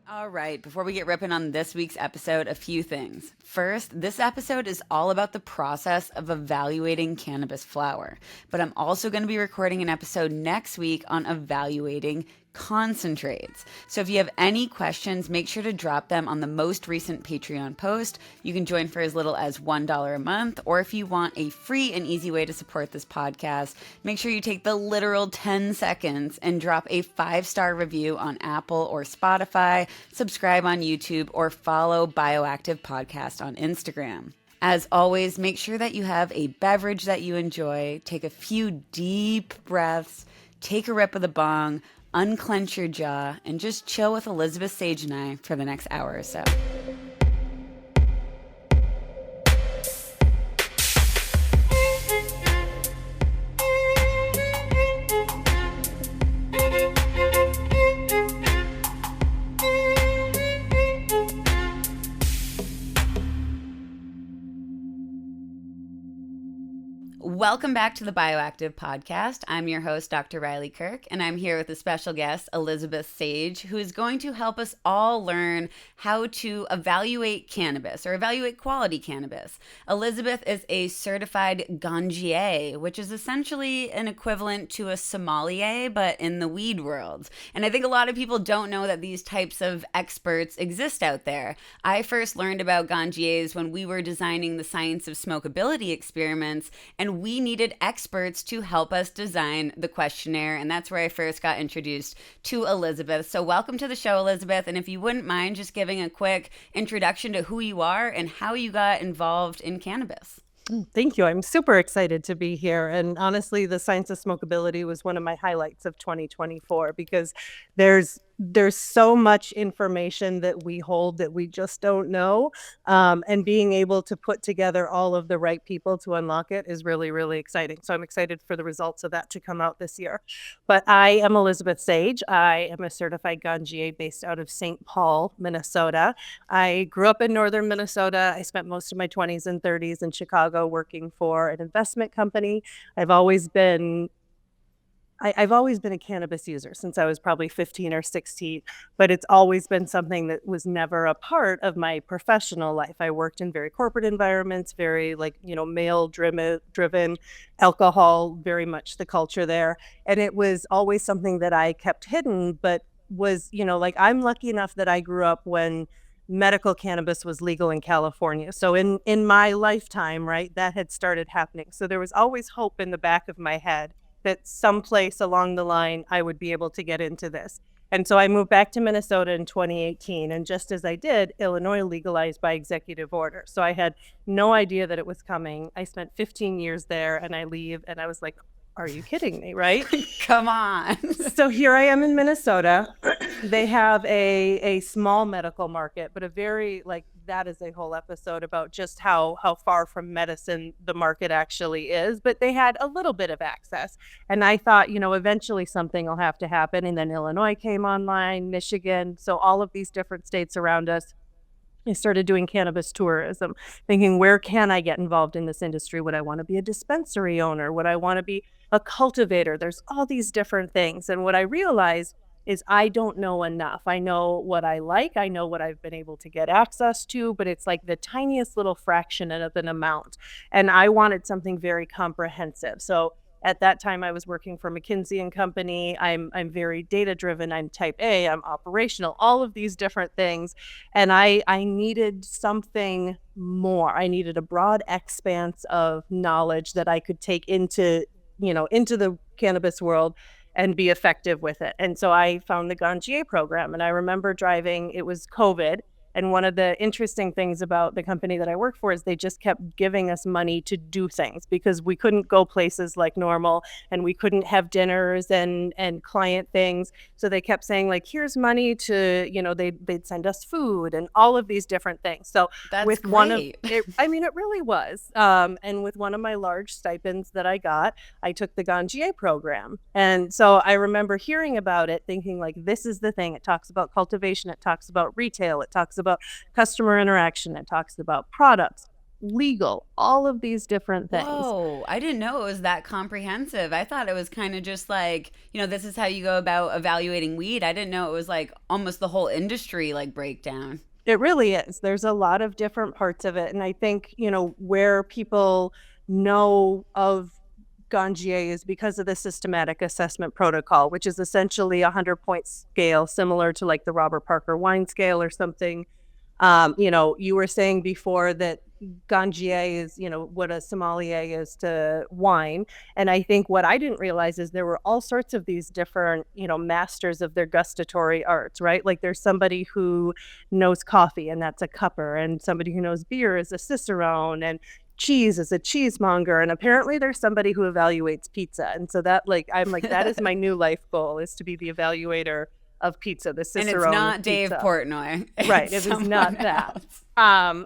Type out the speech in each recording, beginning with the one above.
All right, before we get ripping on this week's episode, a few things. First, this episode is all about the process of evaluating cannabis flower, but I'm also going to be recording an episode next week on evaluating concentrates. So if you have any questions, make sure to drop them on the most recent Patreon post. You can join for as little as $1 a month, or if you want a free and easy way to support this podcast, make sure you take the literal 10 seconds and drop a 5-star review on Apple or Spotify, subscribe on YouTube, or follow Bioactive Podcast on Instagram. As always, make sure that you have a beverage that you enjoy, take a few deep breaths, take a rip of the bong, unclench your jaw, and just chill with Elizabeth, Sage, and I for the next hour or so. Welcome back to the Bioactive Podcast. I'm your host, Dr. Riley Kirk, and I'm here with a special guest, Elizabeth Sage, who is going to help us all learn how to evaluate cannabis or evaluate quality cannabis. Elizabeth is a certified Ganjier, which is essentially an equivalent to a sommelier, but in the weed world. And I think a lot of people don't know that these types of experts exist out there. I first learned about Ganjiers when we were designing the science of smokability experiments, and we needed experts to help us design the questionnaire, and that's where I first got introduced to Elizabeth. So welcome to the show, Elizabeth, and if you wouldn't mind just giving a quick introduction to who you are and how you got involved in cannabis. Thank you. I'm super excited to be here. And honestly, the science of smokability was one of my highlights of 2024 because there's so much information that we hold that we just don't know. And being able to put together all of the right people to unlock it is really, really exciting. So I'm excited for the results of that to come out this year. But I am Elizabeth Sage. I am a certified Ganjier based out of St. Paul, Minnesota. I grew up in northern Minnesota. I spent most of my 20s and 30s in Chicago working for an investment company. I've always been a cannabis user since I was probably 15 or 16, but it's always been something that was never a part of my professional life. I worked in very corporate environments, very male driven, alcohol, very much the culture there. And it was always something that I kept hidden, but was, I'm lucky enough that I grew up when medical cannabis was legal in California. So in my lifetime, right, that had started happening. So there was always hope in the back of my head that someplace along the line I would be able to get into this. And so I moved back to Minnesota in 2018. And just as I did, Illinois legalized by executive order. So I had no idea that it was coming. I spent 15 years there and I leave and I was like, are you kidding me, right? Come on. So here I am in Minnesota. They have a small medical market, but a very that is a whole episode about just how far from medicine the market actually is. But they had a little bit of access. And I thought, eventually something will have to happen. And then Illinois came online, Michigan. So all of these different states around us. I started doing cannabis tourism, thinking, where can I get involved in this industry? Would I want to be a dispensary owner? Would I want to be a cultivator? There's all these different things. And what I realized is I don't know enough. I know what I like. I know what I've been able to get access to, but it's like the tiniest little fraction of an amount. And I wanted something very comprehensive. So at that time, I was working for McKinsey and Company. I'm very data driven. I'm type A. I'm operational. All of these different things, and I needed something more. I needed a broad expanse of knowledge that I could take into the cannabis world and be effective with it. And so I found the Ganjier program, and I remember driving. It was COVID. And one of the interesting things about the company that I work for is they just kept giving us money to do things because we couldn't go places like normal and we couldn't have dinners and client things. So they kept saying here's money to, they'd send us food and all of these different things. So that's with great. it really was. And with one of my large stipends that I got, I took the Ganjier program. And so I remember hearing about it, thinking this is the thing. It talks about cultivation. It talks about retail. It talks about customer interaction. It talks about products. legal, all of these different things. Whoa, I didn't know it was that comprehensive. I thought it was kind of just like, this is how you go about evaluating weed. I didn't know it was like almost the whole industry like breakdown. It really is. There's a lot of different parts of it. And I think, where people know of Ganjier is because of the systematic assessment protocol, which is essentially a 100-point scale, similar to like the Robert Parker wine scale or something. You were saying before that Ganjier is, what a sommelier is to wine. And I think what I didn't realize is there were all sorts of these different, masters of their gustatory arts, right? Like there's somebody who knows coffee and that's a cupper, and somebody who knows beer is a cicerone, and cheese is a cheesemonger, and apparently there's somebody who evaluates pizza. And so that I'm like, that is my new life goal, is to be the evaluator of pizza, the cicerone. And it's not Dave Portnoy. Right. It was not that.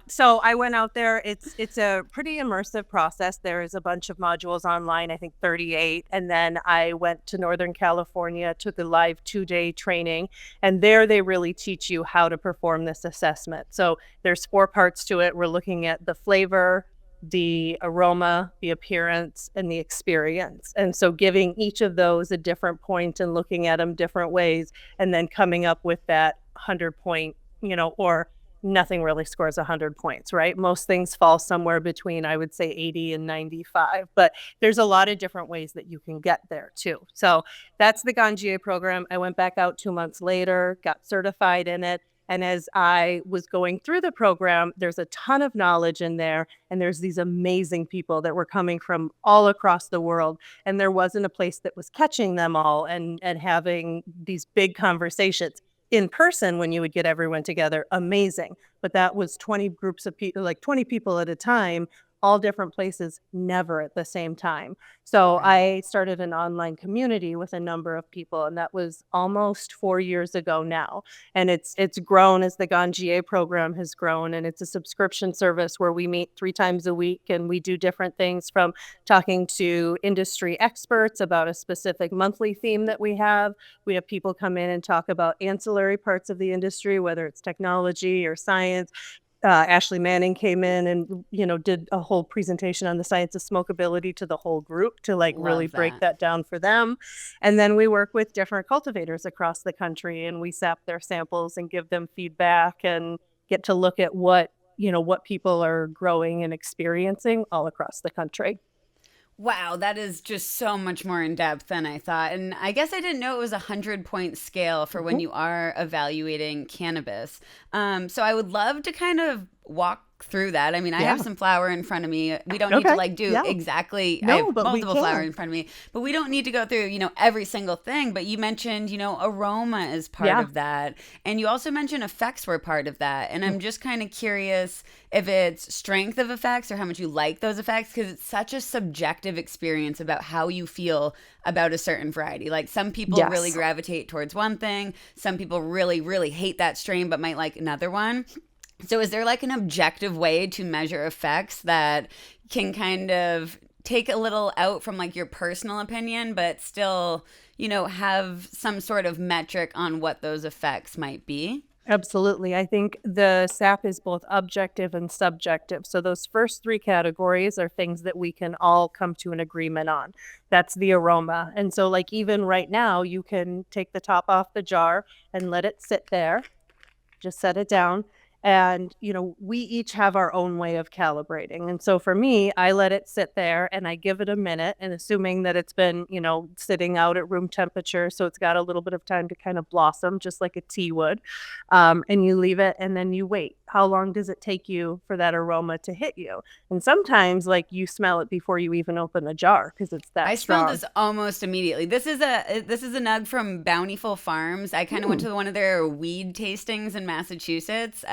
So I went out there. It's a pretty immersive process. There is a bunch of modules online, I think 38. And then I went to Northern California, took a live 2-day training. And there they really teach you how to perform this assessment. So there's 4 parts to it. We're looking at the flavor, the aroma, the appearance, and the experience. And so giving each of those a different point and looking at them different ways, and then coming up with that 100-point, or nothing really scores 100 points, right? Most things fall somewhere between, I would say, 80 and 95, but there's a lot of different ways that you can get there too. So that's the Ganjier program. I went back out 2 months later, got certified in it. And as I was going through the program, there's a ton of knowledge in there. And there's these amazing people that were coming from all across the world. And there wasn't a place that was catching them all and having these big conversations. In person, when you would get everyone together, amazing. But that was 20 groups of people, like 20 people at a time, all different places, never at the same time. So I started an online community with a number of people, and that was almost 4 years ago now. And it's grown as the Ganjier program has grown, and it's a subscription service where we meet 3 times a week, and we do different things, from talking to industry experts about a specific monthly theme that we have. We have people come in and talk about ancillary parts of the industry, whether it's technology or science. Ashley Manning came in and, did a whole presentation on the science of smokability to the whole group to really break that down for them. And then we work with different cultivators across the country, and we sap their samples and give them feedback and get to look at what people are growing and experiencing all across the country. Wow, that is just so much more in depth than I thought. And I guess I didn't know it was a 100-point scale for when you are evaluating cannabis. So I would love to kind of walk through that. I mean, I have some flower in front of me. We don't need to do exactly. No, I have but multiple flower in front of me, but we don't need to go through, every single thing. But you mentioned, aroma is part of that. And you also mentioned effects were part of that. And I'm just kind of curious if it's strength of effects or how much you like those effects, because it's such a subjective experience about how you feel about a certain variety. Like some people really gravitate towards one thing. Some people really, really hate that strain, but might like another one. So is there like an objective way to measure effects that can kind of take a little out from like your personal opinion, but still, have some sort of metric on what those effects might be? Absolutely. I think the SAP is both objective and subjective. So those first 3 categories are things that we can all come to an agreement on. That's the aroma. And so even right now, you can take the top off the jar and let it sit there. Just set it down. And, we each have our own way of calibrating. And so for me, I let it sit there and I give it a minute, and assuming that it's been, sitting out at room temperature, so it's got a little bit of time to kind of blossom, just like a tea would. And you leave it and then you wait. How long does it take you for that aroma to hit you? And sometimes you smell it before you even open the jar because it's that strong. I smelled this almost immediately. This is a nug from Bountiful Farms. I kind of went to one of their weed tastings in Massachusetts.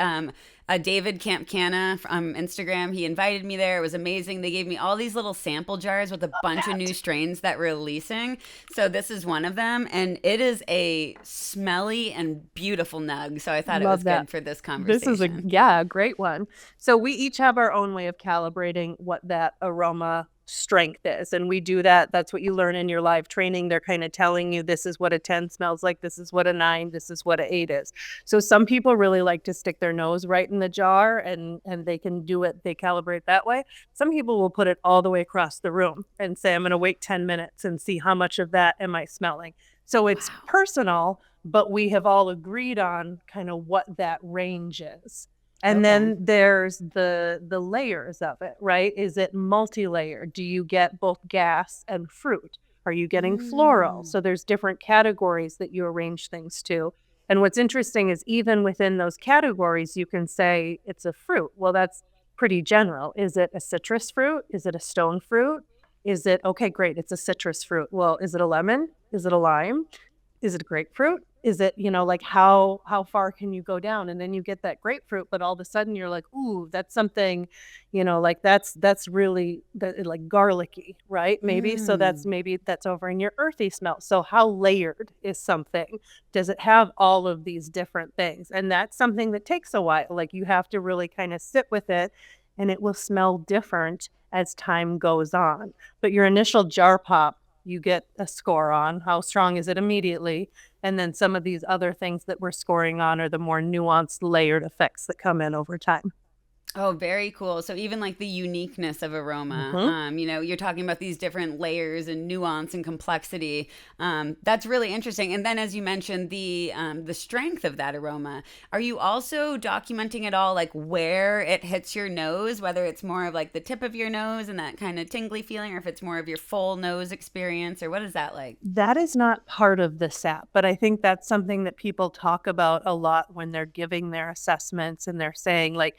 David Campcana from Instagram, he invited me there. It was amazing. They gave me all these little sample jars with a bunch of new strains that were releasing. So this is one of them, and it is a smelly and beautiful nug. So I thought it was good for this conversation. This is a great one. So we each have our own way of calibrating what that aroma strength is. And we do that. That's what you learn in your live training. They're kind of telling you this is what a 10 smells like. This is what a 9. This is what an 8 is. So some people really like to stick their nose right in the jar and they can do it. They calibrate that way. Some people will put it all the way across the room and say, I'm going to wait 10 minutes and see how much of that am I smelling. So it's personal, but we have all agreed on kind of what that range is. And then there's the layers of it, right? Is it multi-layer? Do you get both gas and fruit? Are you getting floral? So there's different categories that you arrange things to. And what's interesting is even within those categories, you can say it's a fruit. Well, that's pretty general. Is it a citrus fruit? Is it a stone fruit? Is it, okay, great, it's a citrus fruit. Well, is it a lemon? Is it a lime? Is it a grapefruit? Is it, like how far can you go down? And then you get that grapefruit, but all of a sudden you're like, ooh, that's something, like that's really like garlicky, right? Maybe. So maybe that's over in your earthy smell. So how layered is something? Does it have all of these different things? And that's something that takes a while. Like you have to really kind of sit with it, and it will smell different as time goes on. But your initial jar pop, you get a score on. How strong is it immediately? And then some of these other things that we're scoring on are the more nuanced, layered effects that come in over time. Oh, very cool. So even like the uniqueness of aroma, you're talking about these different layers and nuance and complexity. That's really interesting. And then, as you mentioned, the strength of that aroma. Are you also documenting it all, like where it hits your nose, whether it's more of like the tip of your nose and that kind of tingly feeling, or if it's more of your full nose experience, or what is that like? That is not part of the SAP, but I think that's something that people talk about a lot when they're giving their assessments and they're saying like,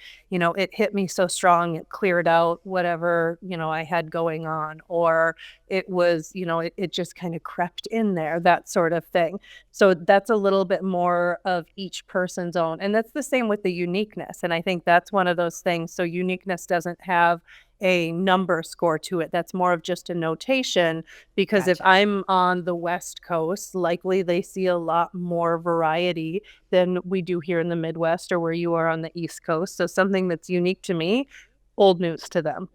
it hit me so strong, it cleared out whatever, I had going on, or it was, it just kind of crept in there, that sort of thing. So that's a little bit more of each person's own. And that's the same with the uniqueness. And I think that's one of those things. So uniqueness doesn't have a number score to it. That's more of just a notation, because if I'm on the West Coast, likely they see a lot more variety than we do here in the Midwest or where you are on the East Coast. So something that's unique to me, old news to them.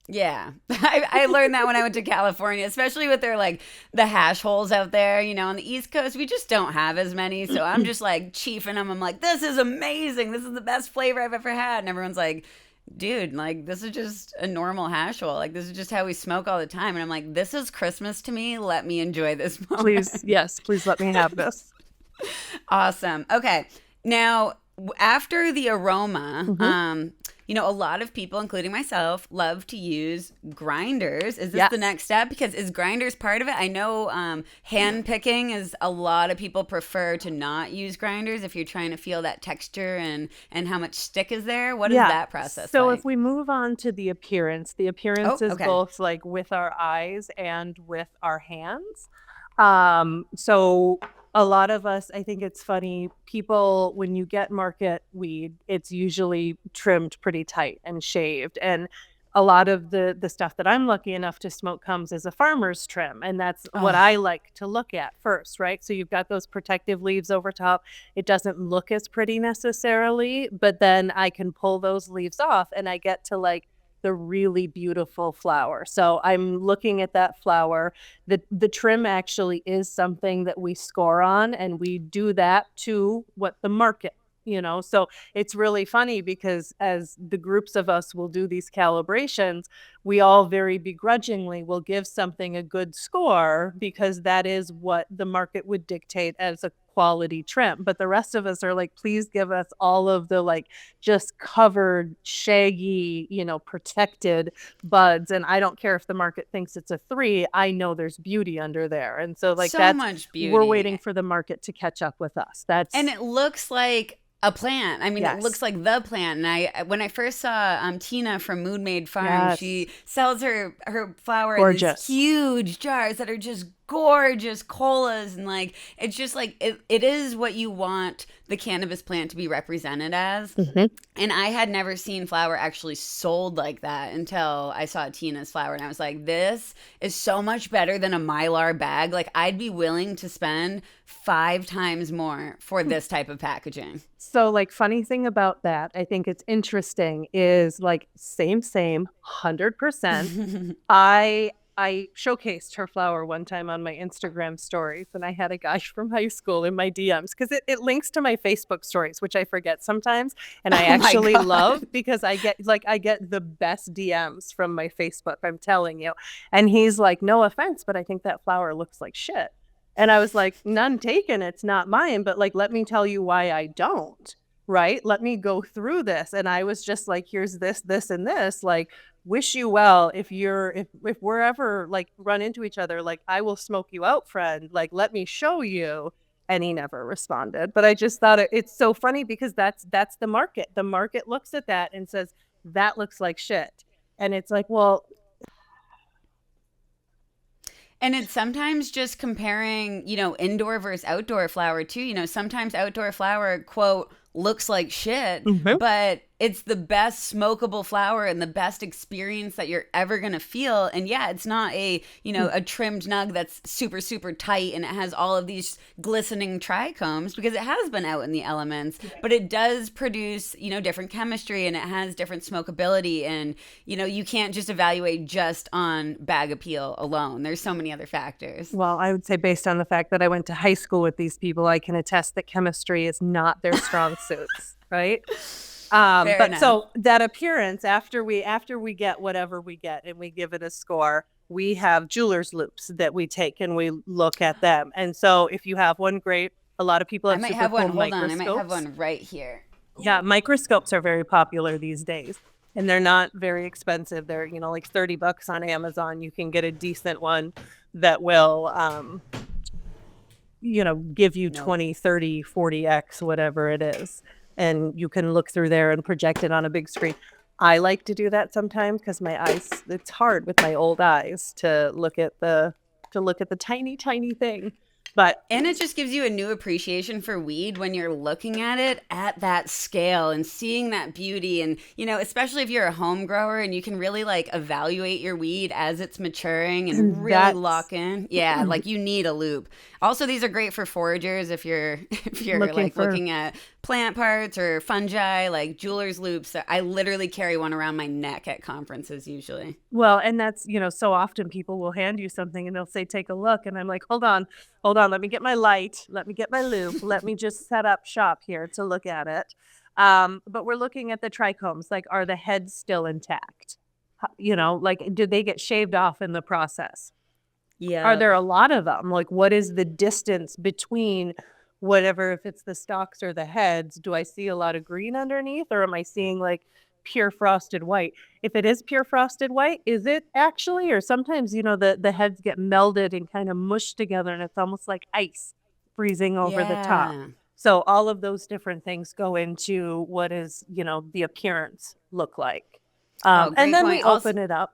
Yeah. I learned that when I went to California, especially with their like the hash holes out there, on the East Coast, we just don't have as many. So I'm just like chiefing them. I'm like, this is amazing. This is the best flavor I've ever had. And everyone's like, dude, like this is just a normal hash hole. Like this is just how we smoke all the time. And I'm like, this is Christmas to me. Let me enjoy this moment. Please let me have this. Awesome. Okay. Now, after the aroma, a lot of people, including myself, love to use grinders. Is this the next step? Because is grinders part of it? I know hand picking is a lot of people prefer to not use grinders if you're trying to feel that texture and how much stick is there. What is that process So like? if we move on to the appearance is both like with our eyes and with our hands. So a lot of us, I think it's funny, people, when you get market weed, it's usually trimmed pretty tight and shaved. And a lot of the stuff that I'm lucky enough to smoke comes as a farmer's trim. And that's what I like to look at first, right? So you've got those protective leaves over top. It doesn't look as pretty necessarily, but then I can pull those leaves off and I get to like the really beautiful flower. So I'm looking at that flower. The trim actually is something that we score on, and we do that to what the market, so it's really funny because as the groups of us will do these calibrations, we all very begrudgingly will give something a good score because that is what the market would dictate as a quality trim. But the rest of us are like, please give us all of the like just covered, shaggy, protected buds. And I don't care if the market thinks it's a 3, I know there's beauty under there. And so like so much beauty. We're waiting for the market to catch up with us. And it looks like a plant. I mean, It looks like the plant. And when I first saw Tina from Mood Made Farm, she sells her flower in these huge jars that are just gorgeous colas, and like it's just like it is what you want the cannabis plant to be represented as. Mhm. And I had never seen flower actually sold like that until I saw Tina's flower, and I was like, this is so much better than a Mylar bag. Like, I'd be willing to spend 5 times more for this type of packaging. So, like, funny thing about that, I think it's interesting is like same, 100%. I showcased her flower one time on my Instagram stories, and I had a guy from high school in my DMs because it links to my Facebook stories, which I forget sometimes, and I Oh my actually God. love because I get the best DMs from my Facebook. I'm telling you, and he's like, "No offense, but I think that flower looks like shit." And I was like, none taken. It's not mine. But like, let me tell you why I don't. Right. Let me go through this. And I was just like, here's this, this, and this. Like, wish you well. If we're ever like run into each other, like, I will smoke you out, friend. Like, let me show you. And he never responded. But I just thought it's so funny because that's the market. The market looks at that and says, that looks like shit. And it's like, well, And it's sometimes just comparing, indoor versus outdoor flower too. Sometimes outdoor flower, quote, looks like shit, Mhm. but it's the best smokable flower and the best experience that you're ever going to feel. And yeah, it's not a trimmed nug that's super, super tight and it has all of these glistening trichomes because it has been out in the elements, but it does produce, different chemistry and it has different smokability. And, you can't just evaluate just on bag appeal alone. There's so many other factors. Well, I would say based on the fact that I went to high school with these people, I can attest that chemistry is not their strong suits, right? Fair But enough. so that appearance after we get whatever we get and we give it a score, we have jeweler's loops that we take and we look at them. And so if you have one, great. A lot of people I have might super have one. cool Hold on. I might have microscopes. one right here. Yeah, microscopes are very popular these days. And they're not very expensive. They're, like $30 on Amazon. You can get a decent one that will give you Nope. 20, 30, 40x, whatever it is. And you can look through there and project it on a big screen. I like to do that sometimes because my eyes, it's hard with my old eyes to look at the tiny, tiny thing. And it just gives you a new appreciation for weed when you're looking at it at that scale and seeing that beauty. And, especially if you're a home grower and you can really like evaluate your weed as it's maturing and really lock in. Yeah, like you need a loop. Also, these are great for foragers if you're looking at plant parts or fungi, like jeweler's loops. I literally carry one around my neck at conferences usually. Well, and that's, so often people will hand you something and they'll say, take a look. And I'm like, hold on, let me get my light. Let me get my loop. Let me just set up shop here to look at it. But we're looking at the trichomes. Like, are the heads still intact? Like, did they get shaved off in the process? Yeah. Are there a lot of them? Like, what is the distance between whatever, if it's the stalks or the heads? Do I see a lot of green underneath, or am I seeing like pure frosted white? If it is pure frosted white, is it actually? Or sometimes, the heads get melded and kind of mushed together and it's almost like ice freezing over the top. Yeah. So all of those different things go into what is, the appearance look like. Great And then point. we open it up.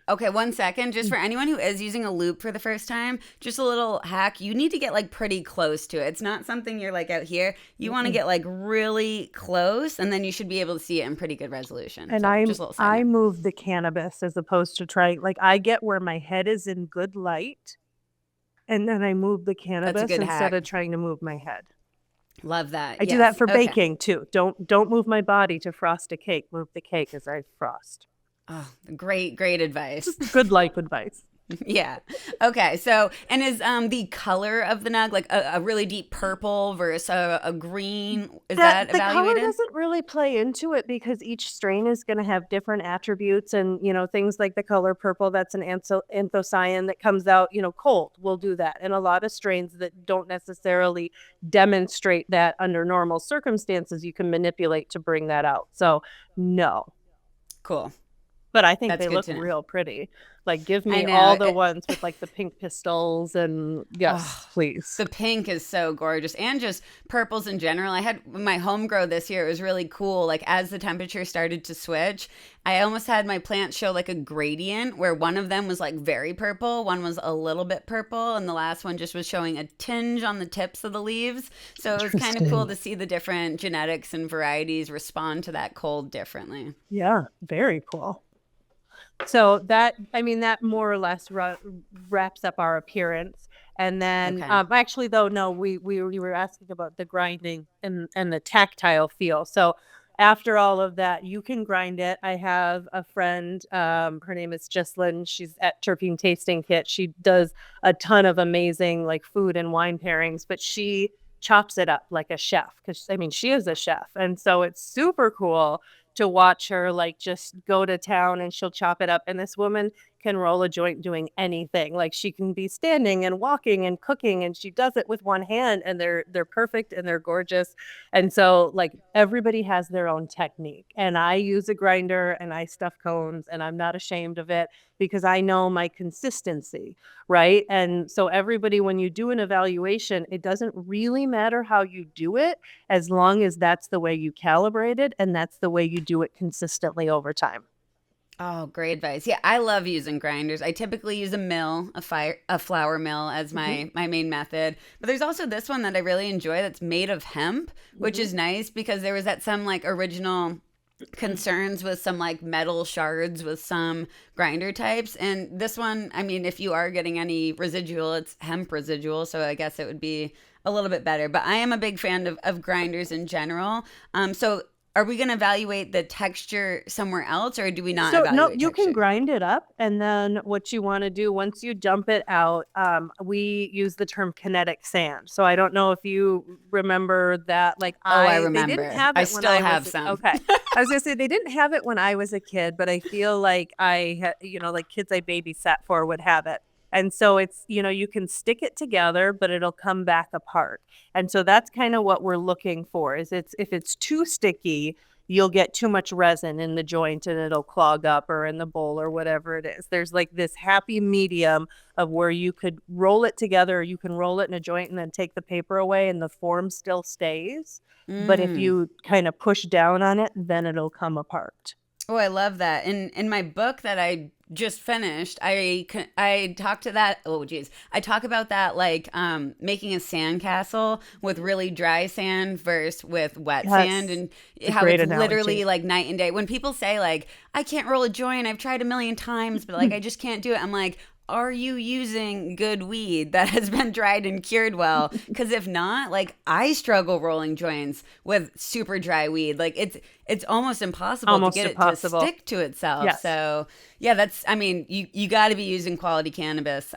Okay, 1 second. Just for anyone who is using a loop for the first time, just a little hack. You need to get like pretty close to it. It's not something you're like out here. You want to get like really close, and then you should be able to see it in pretty good resolution. And So, just a little side I note. move the cannabis as opposed to trying, like, I get where my head is in good light, and then I move the cannabis good instead hack. of trying to move my head. Love that. I do Yes. that for Okay. baking too. Don't move my body to frost a cake. Move the cake as I frost. Oh, great advice. Good life advice. Yeah. Okay. So, and is the color of the nug like a really deep purple versus a green? Is that The color evaluated? doesn't really play into it because each strain is going to have different attributes, and things like the color purple, that's an anthocyan that comes out cold, will do that. And a lot of strains that don't necessarily demonstrate that under normal circumstances, you can manipulate to bring that out. So no. Cool. But I think That's they good look to know. real pretty. Like, give I me know. all the ones with like the pink pistils and yes, Oh, please. the pink is so gorgeous, and just purples in general. I had my home grow this year. It was really cool. Like as the temperature started to switch, I almost had my plants show like a gradient where one of them was like very purple, one was a little bit purple, and the last one just was showing a tinge on the tips of the leaves. So it was kind of cool Interesting. to see the different genetics and varieties respond to that cold differently. Yeah, very cool. So that, I mean, that more or less wraps up our appearance. And then, Okay. actually, though, no, we were asking about the grinding and the tactile feel. So after all of that, you can grind it. I have a friend, her name is Jislyn. She's at Terpene Tasting Kit. She does a ton of amazing like food and wine pairings, but she chops it up like a chef because I mean, she is a chef. And so it's super cool to watch her like just go to town and she'll chop it up. And this woman can roll a joint doing anything. Like she can be standing and walking and cooking and she does it with one hand and they're perfect and they're gorgeous. And so like everybody has their own technique. And I use a grinder and I stuff cones and I'm not ashamed of it because I know my consistency, right? And so everybody when you do an evaluation, it doesn't really matter how you do it as long as that's the way you calibrate it and that's the way you do it consistently over time. Oh, great advice. Yeah, I love using grinders. I typically use a mill, a flour mill as Mm-hmm. my main method. But there's also this one that I really enjoy that's made of hemp, which Mm-hmm. is nice because there was that some like original concerns with some like metal shards with some grinder types. And this one, I mean, if you are getting any residual, it's hemp residual, so I guess it would be a little bit better. But I am a big fan of grinders in general. So are we going to evaluate the texture somewhere else, or do we not So no, evaluate you can texture? grind it up, and then what you want to do once you dump it out, we use the term kinetic sand. So I don't know if you remember that. Like Oh, I they didn't remember. have I it when still I have was some. okay. I was gonna say they didn't have it when I was a kid, but I feel like I had, like kids I babysat for would have it. And so it's, you can stick it together, but it'll come back apart. And so that's kind of what we're looking for is if it's too sticky, you'll get too much resin in the joint and it'll clog up or in the bowl or whatever it is. There's like this happy medium of where you could roll it together or you can roll it in a joint and then take the paper away and the form still stays. But if Mm. you kind of push down on it, then it'll come apart. Oh, I love that. In my book that I just finished, I talk to that. Oh, geez, I talk about that like making a sandcastle with really dry sand versus with wet sand, Yes. and It's a how great it's analogy. literally like night and day. When people say like I can't roll a joint, I've tried a million times, but like I just can't do it. I'm like, are you using good weed that has been dried and cured well? Because if not, like I struggle rolling joints with super dry weed. Like it's almost impossible to Almost get it to impossible. stick to itself. Yes. So yeah, that's I mean you got to be using quality cannabis,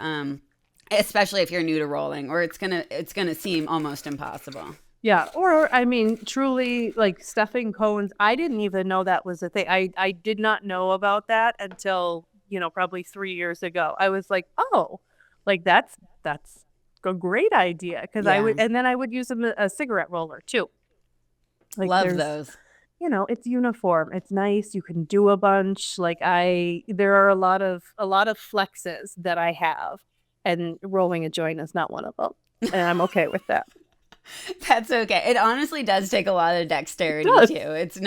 especially if you're new to rolling, or it's gonna seem almost impossible. Yeah, or I mean, truly, like stuffing cones. I didn't even know that was a thing. I did not know about that until probably 3 years ago. I was like, oh, like that's a great idea because I would, Yeah, and then I would use a cigarette roller too. Like love there's, those. it's uniform. It's nice. You can do a bunch. Like there are a lot of flexes that I have, and rolling a joint is not one of them, and I'm okay with that. That's okay. It honestly does take a lot of It dexterity does. too. It's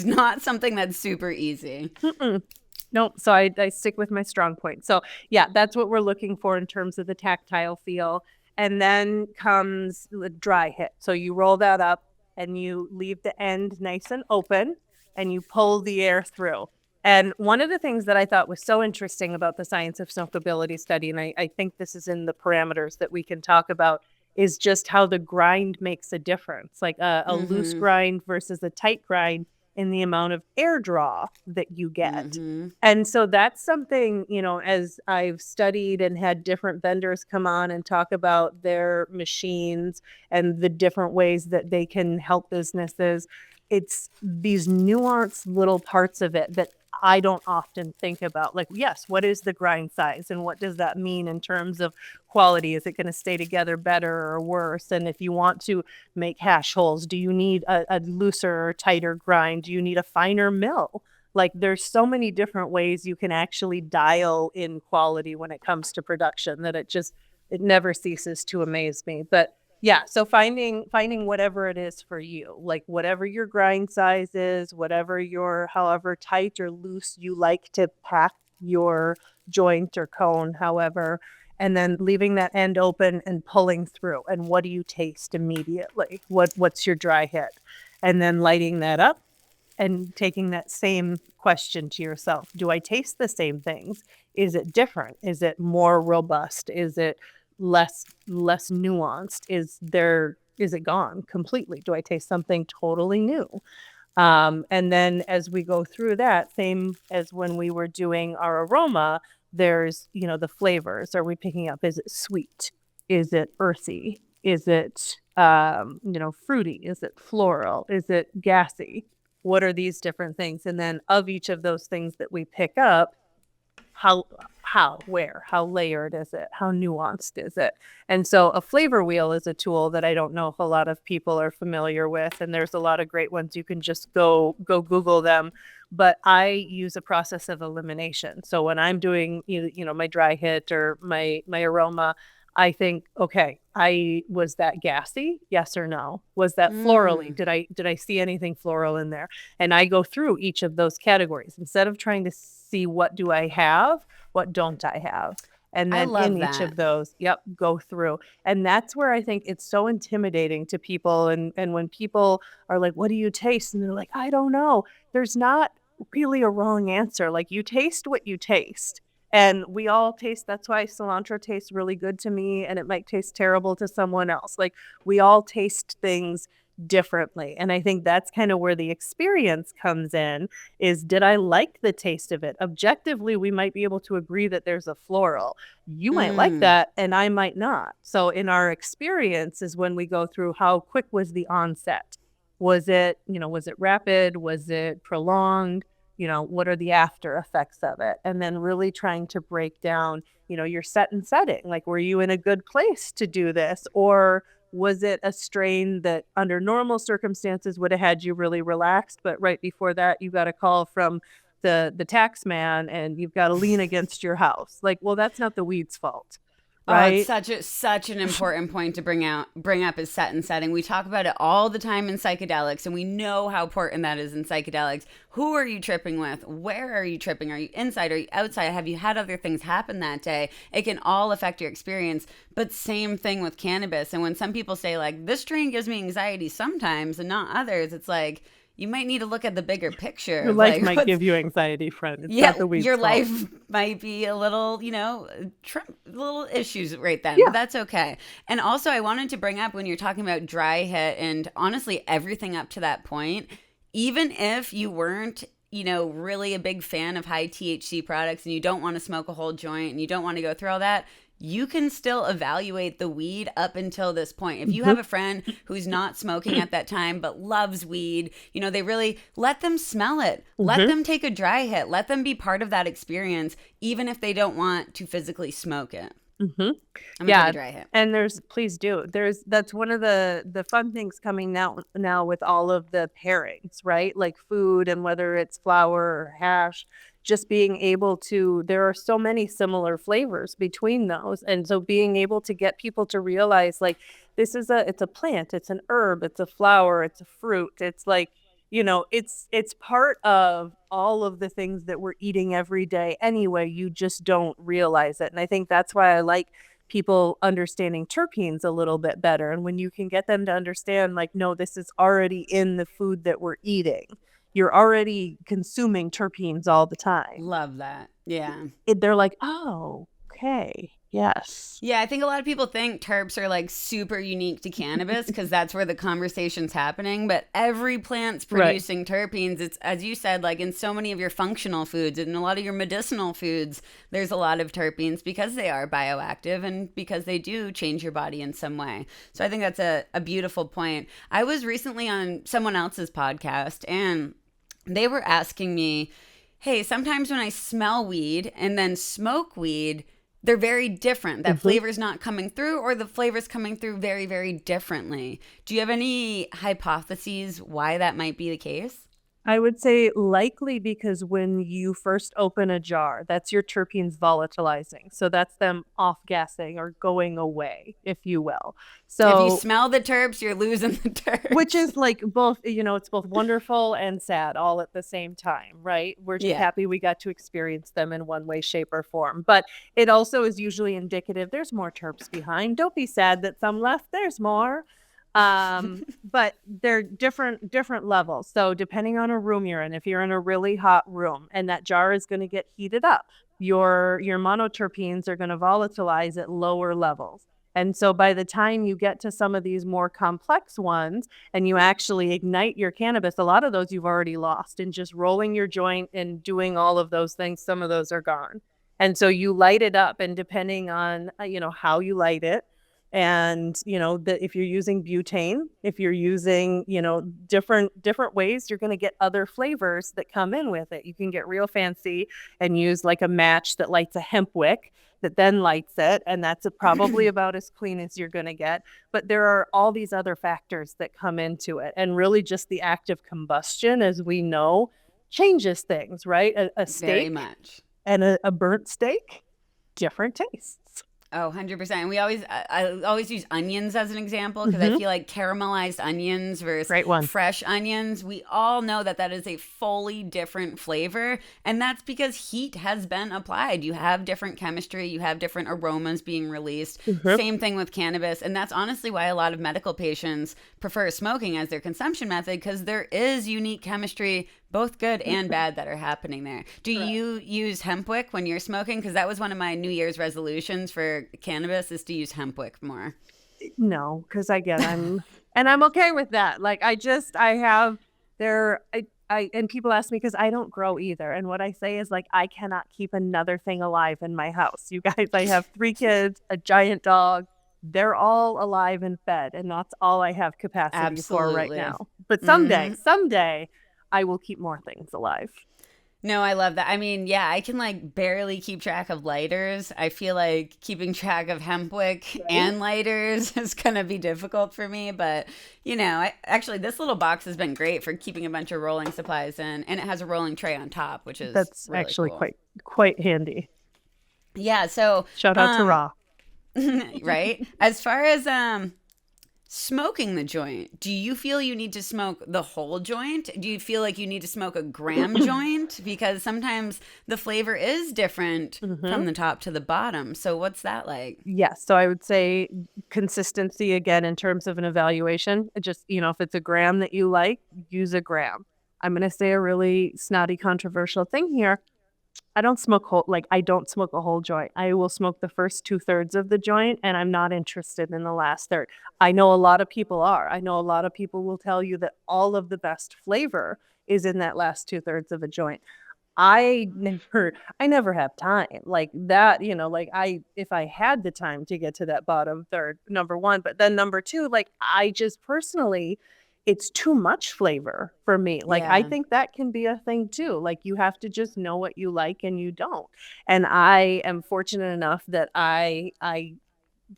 not something that's super easy. Mm-mm. Nope. So I stick with my strong point. So yeah, that's what we're looking for in terms of the tactile feel. And then comes the dry hit. So you roll that up and you leave the end nice and open and you pull the air through. And one of the things that I thought was so interesting about the science of smokability study, and I think this is in the parameters that we can talk about, is just how the grind makes a difference. Like a loose Mm-hmm. grind versus a tight grind in the amount of air draw that you get. Mm-hmm. And so that's something, as I've studied and had different vendors come on and talk about their machines and the different ways that they can help businesses, it's these nuanced little parts of it that I don't often think about. Like, yes, what is the grind size and what does that mean in terms of quality? Is it going to stay together better or worse? And if you want to make hash holes, do you need a looser or tighter grind? Do you need a finer mill? Like there's so many different ways you can actually dial in quality when it comes to production that it never ceases to amaze me. But yeah, so finding whatever it is for you, like whatever your grind size is, whatever your however tight or loose you like to pack your joint or cone, however, and then leaving that end open and pulling through. And what do you taste immediately? What's your dry hit? And then lighting that up and taking that same question to yourself. Do I taste the same things? Is it different? Is it more robust? Is it less nuanced? Is it gone completely? Do I taste something totally new? And then as we go through that, same as when we were doing our aroma, there's, the flavors. Are we picking up? Is it sweet? Is it earthy? Is it, fruity? Is it floral? Is it gassy? What are these different things? And then of each of those things that we pick up, where, how layered is it? How nuanced is it? And so a flavor wheel is a tool that I don't know if a lot of people are familiar with. And there's a lot of great ones. You can just go Google them. But I use a process of elimination. So when I'm doing, my dry hit or my aroma, I think, okay, was that gassy? Yes or no? Was that florally? Did I see anything floral in there? And I go through each of those categories instead of trying to see what do I have, what don't I have? And then in each of those, go through. And that's where I think it's so intimidating to people. And when people are like, what do you taste? And they're like, I don't know. There's not really a wrong answer. Like you taste what you taste. And we all taste, that's why cilantro tastes really good to me and it might taste terrible to someone else. Like we all taste things differently. And I think that's kind of where the experience comes in is, did I like the taste of it? Objectively, we might be able to agree that there's a floral. You might like that and I might not. So in our experience is when we go through how quick was the onset? Was it rapid? Was it prolonged? What are the after effects of it? And then really trying to break down, your set and setting. Like, were you in a good place to do this? Or was it a strain that under normal circumstances would have had you really relaxed? But right before that, you got a call from the tax man and you've got to lean against your house. Like, well, that's not the weed's fault. Right? Oh, it's such an important point to bring up is set and setting. We talk about it all the time in psychedelics, and we know how important that is in psychedelics. Who are you tripping with? Where are you tripping? Are you inside? Are you outside? Have you had other things happen that day? It can all affect your experience, but same thing with cannabis. And when some people say like, this strain gives me anxiety sometimes and not others, it's like, you might need to look at the bigger picture. Your life might give you anxiety, friend. It's not the weed's your fault. life might be a little, little issues right then. Yeah. But that's okay. And also, I wanted to bring up when you're talking about dry hit and honestly everything up to that point, even if you weren't, really a big fan of high THC products and you don't want to smoke a whole joint and you don't want to go through all that, you can still evaluate the weed up until this point. If you have a friend who's not smoking at that time but loves weed, they really let them smell it. Let them take a dry hit. Let them be part of that experience, even if they don't want to physically smoke it. I'm gonna take a dry hit. And please do. That's one of the fun things coming now with all of the pairings, right? Like food and whether it's flour or hash. Just being able to, there are so many similar flavors between those. And so being able to get people to realize like, it's a plant, it's an herb, it's a flower, it's a fruit. It's like, it's part of all of the things that we're eating every day anyway. You just don't realize it. And I think that's why I like people understanding terpenes a little bit better. And when you can get them to understand like, no, this is already in the food that we're eating. You're already consuming terpenes all the time. Love that. Yeah. They're like, oh, okay. Yes. Yeah, I think a lot of people think terps are like super unique to cannabis because that's where the conversation's happening. But every plant's producing terpenes. It's, as you said, like in so many of your functional foods and a lot of your medicinal foods, there's a lot of terpenes because they are bioactive and because they do change your body in some way. So I think that's a beautiful point. I was recently on someone else's podcast and they were asking me, hey, sometimes when I smell weed and then smoke weed, they're very different. That flavor's not coming through or the flavor's coming through very, very differently. Do you have any hypotheses why that might be the case? I would say likely because when you first open a jar, that's your terpenes volatilizing. So that's them off gassing or going away, if you will. If you So, smell the terps, you're losing the which terps. is like both, it's both wonderful and sad all at the same time, right? We're just Yeah. happy we got to experience them in one way, shape, or form. But it also is usually indicative there's more terps behind. Don't be sad that some left, there's more. But they're different levels. So depending on a room you're in, if you're in a really hot room and that jar is going to get heated up, your monoterpenes are going to volatilize at lower levels. And so by the time you get to some of these more complex ones and you actually ignite your cannabis, a lot of those you've already lost in just rolling your joint and doing all of those things. Some of those are gone. And so you light it up, and depending on, how you light it, and if you're using butane, if you're using different ways, you're going to get other flavors that come in with it. You can get real fancy and use like a match that lights a hemp wick that then lights it, and that's probably about as clean as you're going to get. But there are all these other factors that come into it, and really just the act of combustion, as we know, changes things, right? A Very steak much. and a burnt steak, different tastes. Oh, 100%. And I always use onions as an example because I Mm-hmm. feel like caramelized onions versus Great one. fresh onions, we all know that is a fully different flavor. And that's because heat has been applied. You have different chemistry, you have different aromas being released. Mm-hmm. Same thing with cannabis. And that's honestly why a lot of medical patients prefer smoking as their consumption method because there is unique chemistry, both good and bad, that are happening there. Do you use hemp wick when you're smoking? Because that was one of my New Year's resolutions for cannabis, is to use hemp wick more. No, because again, I'm okay with that. Like I have there, and people ask me because I don't grow either. And what I say is like, I cannot keep another thing alive in my house. You guys, I have 3 kids, a giant dog. They're all alive and fed, and that's all I have capacity for right Absolutely. now. But Mm-hmm. someday, I will keep more things alive. No, I love that. I mean, yeah, I can like barely keep track of lighters. I feel like keeping track of hemp wick Right? and lighters is going to be difficult for me. But, actually, this little box has been great for keeping a bunch of rolling supplies in. And it has a rolling tray on top, which is That's really actually cool. quite handy. Yeah. So, Shout out to Raw. right. As far as smoking the joint, do you feel you need to smoke the whole joint? Do you feel like you need to smoke a gram joint? Because sometimes the flavor is different Mm-hmm. from the top to the bottom. So what's that like? Yes. So I would say consistency again in terms of an evaluation. Just, if it's a gram that you like, use a gram. I'm going to say a really snotty, controversial thing here. I don't smoke a whole joint. I will smoke the first 2/3 of the joint, and I'm not interested in the last third. I know a lot of people are. I know a lot of people will tell you that all of the best flavor is in that last 2/3 of a joint. I never have time like that, like if I had the time to get to that bottom third, number one, but then number two, like I just personally, it's too much flavor for me. Like I Yeah. think that can be a thing too. Like you have to just know what you like and you don't. And I am fortunate enough that I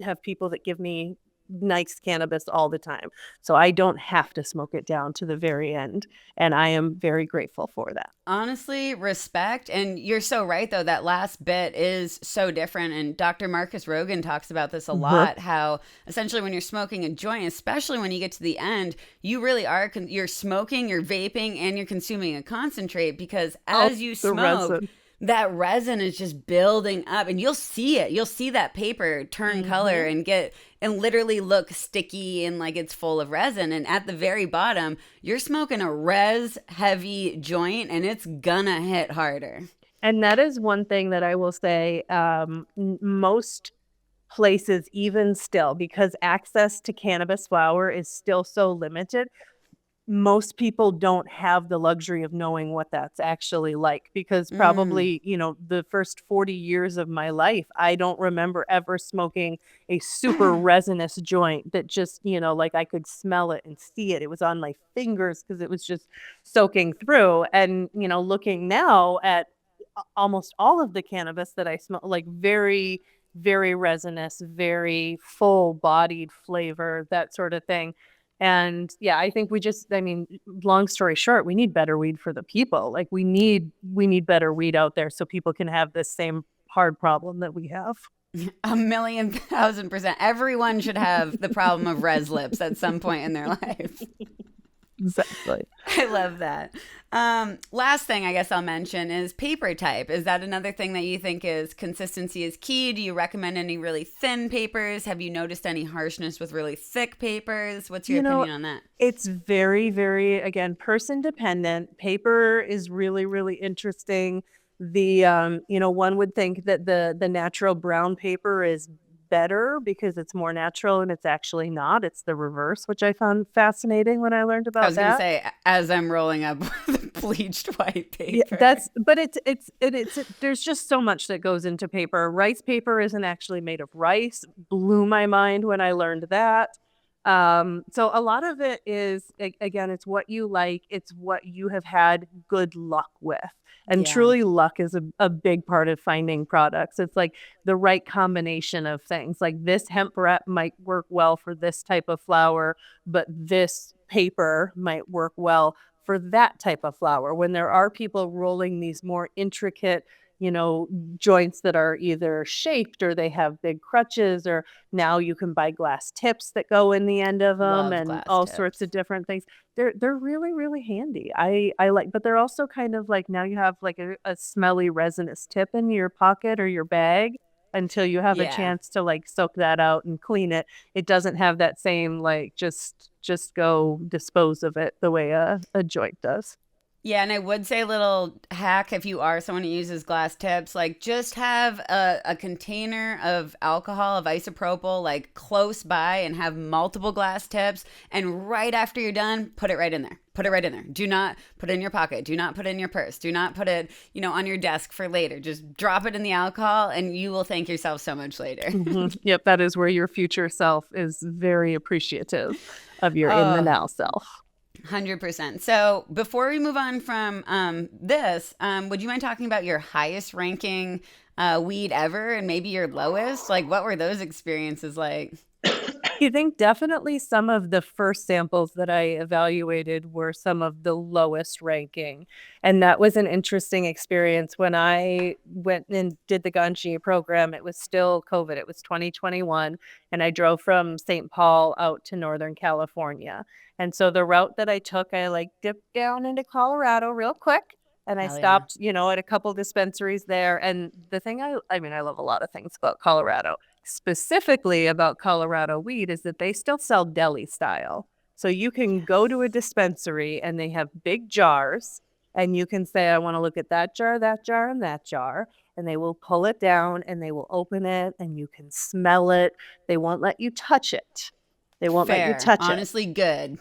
have people that give me nice cannabis all the time. So I don't have to smoke it down to the very end. And I am very grateful for that. Honestly, respect. And you're so right, though. That last bit is so different. And Dr. Marcus Rogan talks about this a Mhm. lot, how essentially when you're smoking a joint, especially when you get to the end, you really are, you're smoking, you're vaping, and you're consuming a concentrate because Oh, as you the smoke, resin. that resin is just building up and you'll see it. You'll see that paper turn color Mhm. and literally look sticky and like it's full of resin. And at the very bottom, you're smoking a res heavy joint and it's gonna hit harder. And that is one thing that I will say, most places, even still, because access to cannabis flower is still so limited, most people don't have the luxury of knowing what that's actually like because Mm, probably, the first 40 years of my life, I don't remember ever smoking a super resinous joint that just, like I could smell it and see it. It was on my fingers because it was just soaking through. And, looking now at almost all of the cannabis that I smell, like very, very resinous, very full bodied flavor, that sort of thing. And yeah, I think long story short, we need better weed for the people. Like we need better weed out there so people can have this same hard problem that we have. 1,000,000%. Everyone should have the problem of res lips at some point in their life. Exactly. I love that. Last thing I guess I'll mention is paper type. Is that another thing that you think is consistency is key? Do you recommend any really thin papers? Have you noticed any harshness with really thick papers? What's your opinion on that? It's very, very, again, person dependent. Paper is really, really interesting. One would think that the natural brown paper is better because it's more natural, and it's actually not. It's the reverse, which I found fascinating when I learned about I was going to that. say, as I'm rolling up with bleached white paper. Yeah, there's just so much that goes into paper. Rice paper isn't actually made of rice. Blew my mind when I learned that. So a lot of it is, again, it's what you like. It's what you have had good luck with. And Yeah. truly luck is a big part of finding products. It's like the right combination of things. Like this hemp wrap might work well for this type of flower, but this paper might work well for that type of flower. When there are people rolling these more intricate, joints that are either shaped or they have big crutches, or now you can buy glass tips that go in the end of them. Love and glass all tips. sorts of different things. They're really, really handy. I like, but they're also kind of like, now you have like a smelly resinous tip in your pocket or your bag until you have a Yeah. chance to like soak that out and clean it. It doesn't have that same like just go dispose of it the way a joint does. Yeah, and I would say a little hack if you are someone who uses glass tips, like just have a container of alcohol, of isopropyl, like close by and have multiple glass tips. And right after you're done, put it right in there. Put it right in there. Do not put it in your pocket. Do not put it in your purse. Do not put it, on your desk for later. Just drop it in the alcohol and you will thank yourself so much later. Mm-hmm. Yep, that is where your future self is very appreciative of your in the now self. 100%. So before we move on from this, would you mind talking about your highest ranking weed ever and maybe your lowest? Like, what were those experiences like? I think definitely some of the first samples that I evaluated were some of the lowest ranking. And that was an interesting experience. When I went and did the Ganjier program, it was still COVID. It was 2021. And I drove from St. Paul out to Northern California. And so the route that I took, I like dipped down into Colorado real quick. And I Hell yeah. stopped, at a couple dispensaries there. And the thing I love a lot of things about Colorado. Specifically about Colorado weed is that they still sell deli style. So you can go to a dispensary and they have big jars, and you can say, I want to look at that jar, and that jar. And they will pull it down and they will open it and you can smell it. They won't let you touch it. They won't let you touch Honestly, it. good.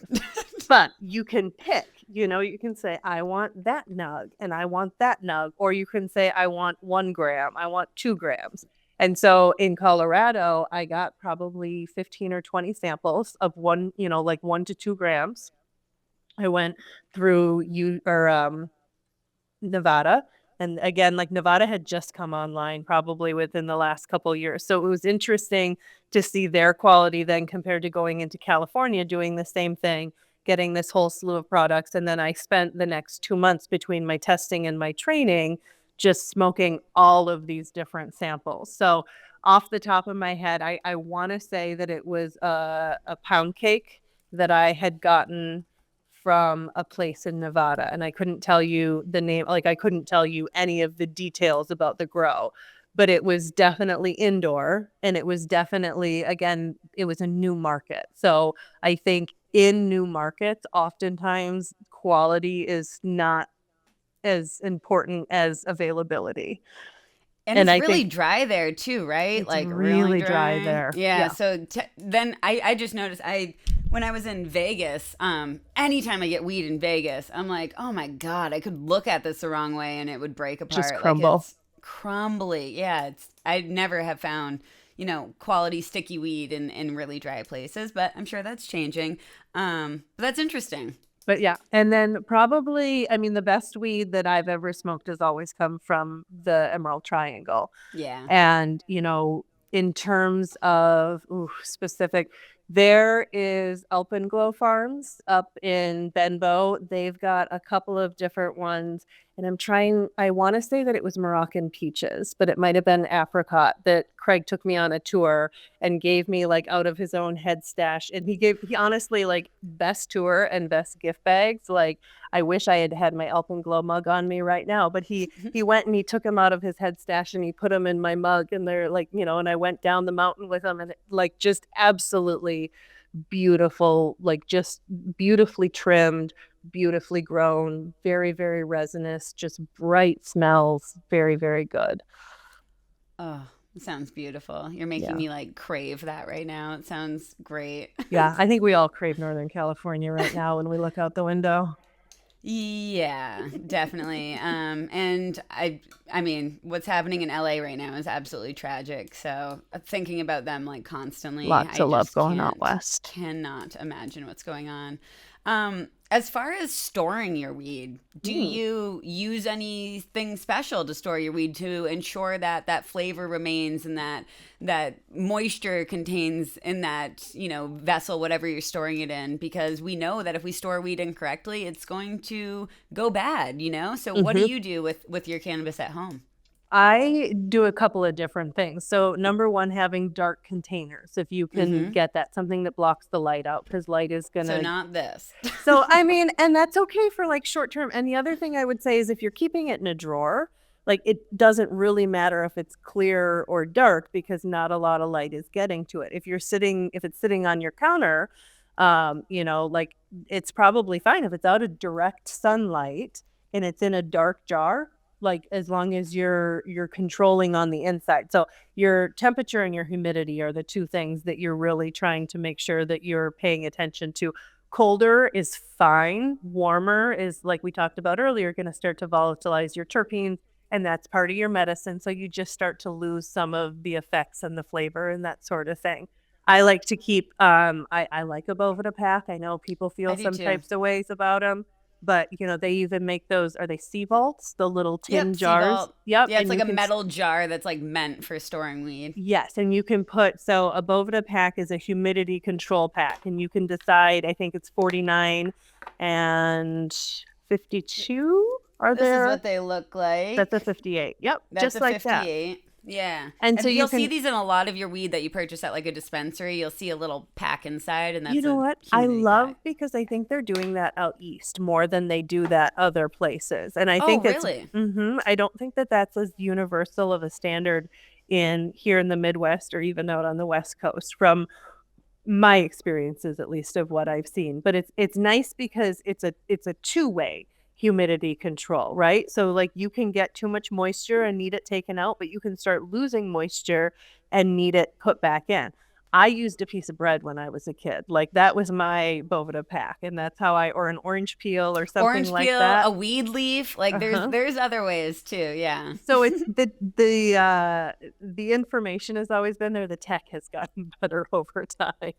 But you can pick, you can say, I want that nug and I want that nug. Or you can say, I want 1 gram, I want 2 grams. And so in Colorado, I got probably 15 or 20 samples of 1 to 2 grams. I went through Nevada. And again, like Nevada had just come online probably within the last couple of years. So it was interesting to see their quality then compared to going into California, doing the same thing, getting this whole slew of products. And then I spent the next 2 months between my testing and my training just smoking all of these different samples. So off the top of my head, I want to say that it was a pound cake that I had gotten from a place in Nevada. And I couldn't tell you the name, like I couldn't tell you any of the details about the grow. But it was definitely indoor, and it was definitely, again, it was a new market. So I think in new markets, oftentimes quality is not as important as availability. And it's really dry there too, right? It's like really dry there. Yeah. So then I just noticed when I was in Vegas, anytime I get weed in Vegas, I'm like, oh my God, I could look at this the wrong way and it would break apart. Just crumble. Like it's crumbly. Yeah. I never have found, quality sticky weed in really dry places, but I'm sure that's changing. But that's interesting. But yeah, and then probably, the best weed that I've ever smoked has always come from the Emerald Triangle. Yeah. And, in terms of specific, There is Alpenglow Farms up in Benbow. They've got a couple of different ones. And I want to say that it was Moroccan peaches, but it might have been apricot that Craig took me on a tour and gave me like out of his own head stash. And he honestly like best tour and best gift bags. Like I wish I had had my Alpenglow mug on me right now, but he went and he took them out of his head stash and he put them in my mug and they're like, and I went down the mountain with them and like just absolutely beautiful, like just beautifully trimmed, beautifully grown, very, very resinous, just bright smells, very, very good. Oh, it sounds beautiful. You're making me like crave that right now. It sounds great. Yeah, I think we all crave Northern California right now when we look out the window. Yeah, definitely. And I mean, what's happening in LA right now is absolutely tragic. So thinking about them like constantly, Lots I of love just going out west. cannot imagine what's going on. As far as storing your weed, do you use anything special to store your weed to ensure that that flavor remains and that moisture contains in that, vessel, whatever you're storing it in? Because we know that if we store weed incorrectly, it's going to go bad, So what do you do with your cannabis at home? I do a couple of different things. So number one, having dark containers, if you can get that, something that blocks the light out, because light is going to... So not this. So, I mean, and that's okay for like short term. And the other thing I would say is if you're keeping it in a drawer, like it doesn't really matter if it's clear or dark because not a lot of light is getting to it. If it's sitting on your counter, like it's probably fine if it's out of direct sunlight and it's in a dark jar, like as long as you're controlling on the inside. So your temperature and your humidity are the two things that you're really trying to make sure that you're paying attention to. Colder is fine. Warmer is, like we talked about earlier, going to start to volatilize your terpenes, and that's part of your medicine. So you just start to lose some of the effects and the flavor and that sort of thing. I like to keep, I like a Boveda pack. I know people feel some types of ways about them, but they even make those, are they sea vaults? The little tin jars. Vault. Yep. Yeah, it's like a metal jar that's like meant for storing weed. Yes, and you can so a Boveda pack is a humidity control pack, and you can decide, I think it's 49 and 52 are there. This is what they look like. That's a 58. Yep, that's just a like 58. That. Yeah. And so you'll see these in a lot of your weed that you purchase at like a dispensary. You'll see a little pack inside, and that's what I love because I think they're doing that out east more than they do that other places. And I think really? I don't think that that's as universal of a standard here in the Midwest or even out on the West Coast from my experiences, at least of what I've seen. But it's nice because it's a two-way humidity control, right? So like you can get too much moisture and need it taken out, but you can start losing moisture and need it put back in. I used a piece of bread when I was a kid. Like that was my Boveda pack, and that's how or an orange peel or something like that. A weed leaf. Like there's other ways too. Yeah. So it's the information has always been there. The tech has gotten better over time.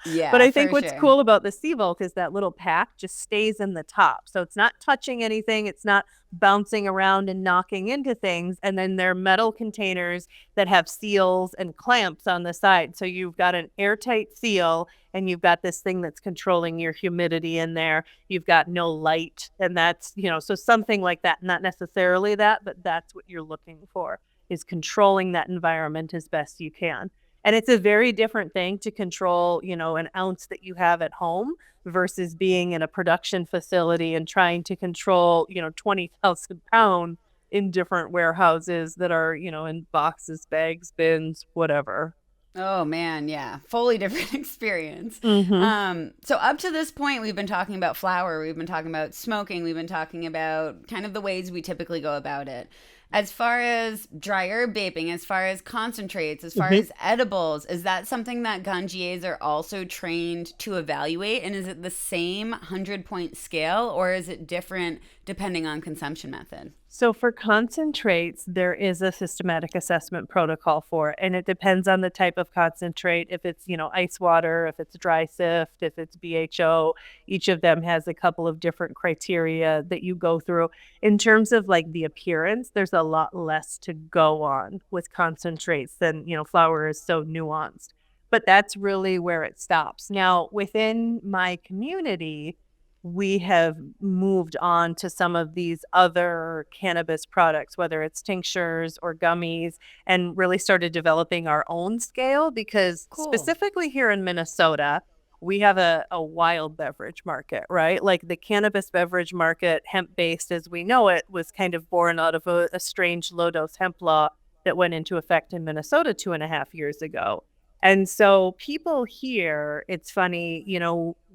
Yeah. But I think what's cool about the sea vault is that little pack just stays in the top. So it's not touching anything. It's not bouncing around and knocking into things. And then they're metal containers that have seals and clamps on the side. So you've got an airtight seal and you've got this thing that's controlling your humidity in there. You've got no light. And that's, so something like that, not necessarily that, but that's what you're looking for, is controlling that environment as best you can. And it's a very different thing to control, an ounce that you have at home versus being in a production facility and trying to control, 20,000 pounds in different warehouses that are, in boxes, bags, bins, whatever. Oh man, yeah. Fully different experience. Mm-hmm. So up to this point, we've been talking about flower, we've been talking about smoking, we've been talking about kind of the ways we typically go about it. As far as dry herb vaping, as far as concentrates, as far as edibles, is that something that Ganjiers are also trained to evaluate? And is it the same 100-point scale, or is it different depending on consumption method? So for concentrates, there is a systematic assessment protocol for it, and it depends on the type of concentrate. If it's, ice water, if it's dry sift, if it's BHO, each of them has a couple of different criteria that you go through. In terms of like the appearance, there's a lot less to go on with concentrates than, flower is so nuanced. but that's really where it stops. Now, within my community, we have moved on to some of these other cannabis products, whether it's tinctures or gummies, and really started developing our own scale because Cool. specifically here in Minnesota, we have a wild beverage market, right? Like the cannabis beverage market, hemp based as we know it, was kind of born out of a strange low dose hemp law that went into effect in Minnesota 2.5 years ago. And so people here, it's funny,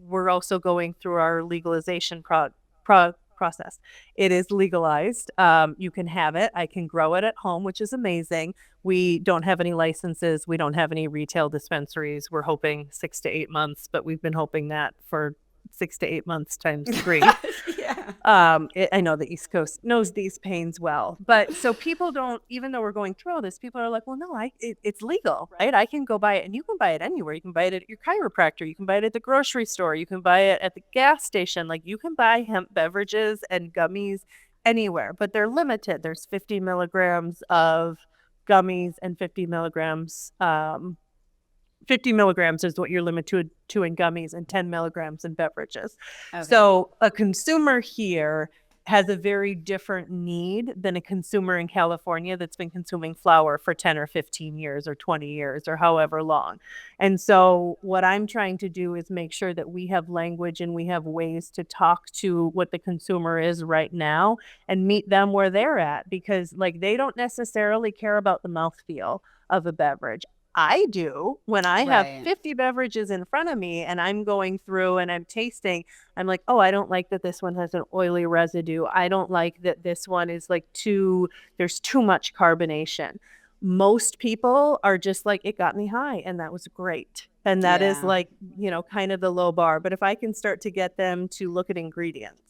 we're also going through our legalization process. It is legalized. You can have it. I can grow it at home, which is amazing. We don't have any licenses. We don't have any retail dispensaries. We're hoping 6 to 8 months, but we've been hoping that for 6 to 8 months times three. Yeah. I know the East Coast knows these pains well, but so people don't, even though we're going through all this, people are like, well, no, it's legal, right? I can go buy it, and you can buy it anywhere. You can buy it at your chiropractor. You can buy it at the grocery store. You can buy it at the gas station. Like you can buy hemp beverages and gummies anywhere, but they're limited. There's 50 milligrams of gummies and 50 milligrams is what you're limited to in gummies and 10 milligrams in beverages. Okay. So a consumer here has a very different need than a consumer in California that's been consuming flower for 10 or 15 years or 20 years or however long. And so what I'm trying to do is make sure that we have language and we have ways to talk to what the consumer is right now and meet them where they're at, because like they don't necessarily care about the mouthfeel of a beverage. I do. When I have Right. 50 beverages in front of me and I'm going through and I'm tasting, I'm like, oh, I don't like that this one has an oily residue. I don't like that this one is like there's too much carbonation. Most people are just like, it got me high and that was great. And that is Yeah. like, kind of the low bar. But if I can start to get them to look at ingredients,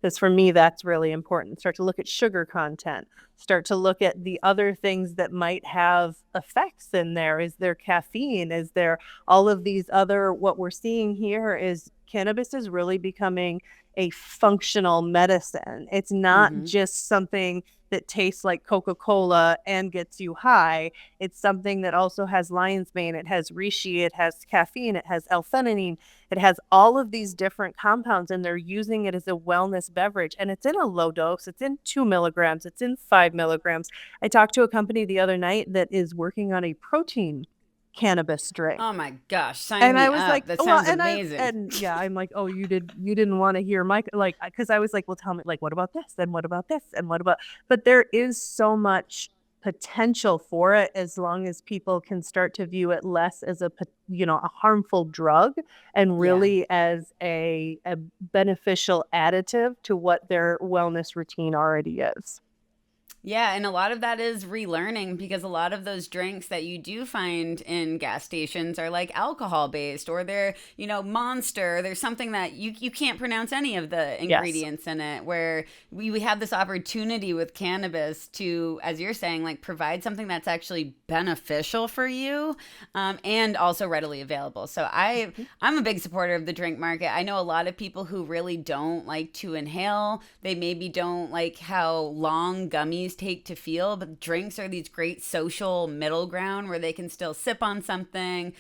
because for me, that's really important. Start to look at sugar content, start to look at the other things that might have effects in there. Is there caffeine? Is there all of these other, what we're seeing here is cannabis is really becoming a functional medicine. It's not Mm-hmm. just something that tastes like Coca-Cola and gets you high. It's something that also has lion's mane, it has reishi, it has caffeine, it has L-theanine, it has all of these different compounds, and they're using it as a wellness beverage. And it's in a low dose. It's in 2 milligrams. It's in 5 milligrams. I talked to a company the other night that is working on a protein cannabis drink. Oh my gosh, sign And me I was up. like, That well, sounds amazing. yeah, I'm like, oh, you didn't want to hear my, like, because I was like, well, tell me, like, what about this? And what about this? And what about, but there is so much potential for it as long as people can start to view it less as a harmful drug and Yeah. really as a beneficial additive to what their wellness routine already is. Yeah, and a lot of that is relearning because a lot of those drinks that you do find in gas stations are like alcohol based, or they're, Monster. There's something that you can't pronounce any of the Yes. ingredients in it, where we have this opportunity with cannabis to, as you're saying, like provide something that's actually beneficial for you, and also readily available. So I'm a big supporter of the drink market. I know a lot of people who really don't like to inhale. They maybe don't like how long gummies take to feel, but drinks are these great social middle ground where they can still sip on something,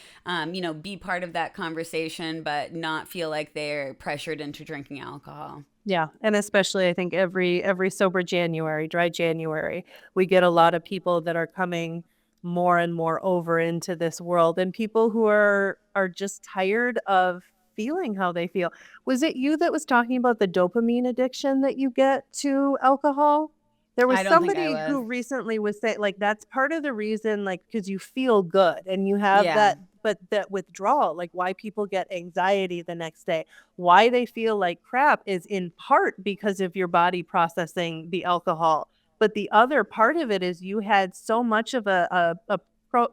be part of that conversation, but not feel like they're pressured into drinking alcohol. Yeah, and especially I think every sober January, dry January, we get a lot of people that are coming more and more over into this world, and people who are just tired of feeling how they feel. Was it you that was talking about the dopamine addiction that you get to alcohol? There was I don't think I somebody was. who recently was saying like that's part of the reason, like because you feel good and you have Yeah. that, but that withdrawal, like why people get anxiety the next day, why they feel like crap is in part because of your body processing the alcohol. But the other part of it is you had so much of a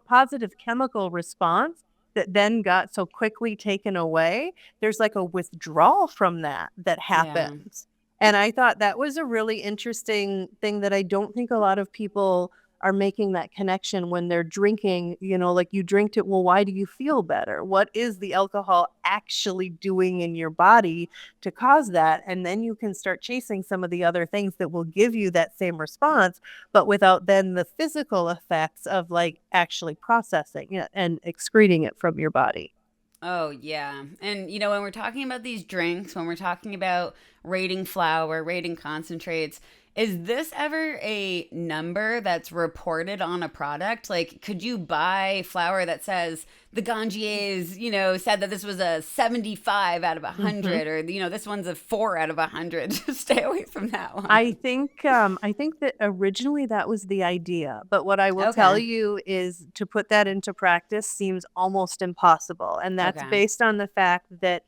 positive chemical response that then got so quickly taken away. There's like a withdrawal from that Yeah. happens. And I thought that was a really interesting thing that I don't think a lot of people are making that connection when they're drinking, like you drinked it. Well, why do you feel better? What is the alcohol actually doing in your body to cause that? And then you can start chasing some of the other things that will give you that same response, but without then the physical effects of like actually processing it and excreting it from your body. Oh, yeah. And, when we're talking about these drinks, when we're talking about rating flour, rating concentrates, is this ever a number that's reported on a product? Like, could you buy flour that says the Ganjiers, said that this was a 75 out of 100, or, this one's a 4 out of 100? Just stay away from that one. I think that originally that was the idea, but what I will tell Okay. you is to put that into practice seems almost impossible, and that's Okay. based on the fact that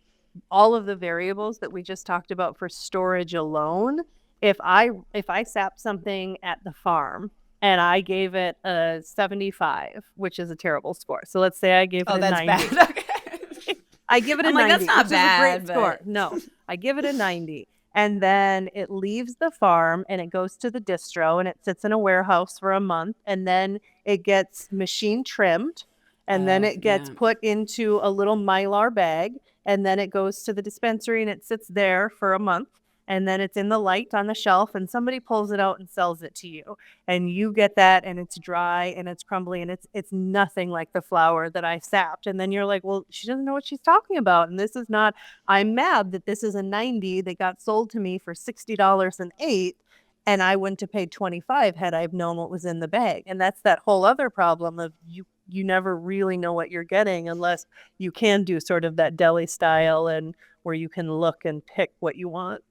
all of the variables that we just talked about for storage alone, if I sap something at the farm and I gave it a 75, which is a terrible score. So let's say I gave it Oh, a that's 90. bad. Okay. I give it a I'm like, 90, that's not which is a great bad, score. but No, I give it a 90. And then it leaves the farm and it goes to the distro and it sits in a warehouse for a month. And then it gets machine trimmed. And then oh, it gets yeah. put into a little Mylar bag. And then it goes to the dispensary and it sits there for a month. And then it's in the light on the shelf and somebody pulls it out and sells it to you. And you get that and it's dry and it's crumbly and it's nothing like the flour that I sapped. And then you're like, well, she doesn't know what she's talking about. And this is not, I'm mad that this is a 90 that got sold to me for $60 an eighth. And I wouldn't have paid 25 had I known what was in the bag. And that's that whole other problem of you never really know what you're getting unless you can do sort of that deli style and where you can look and pick what you want.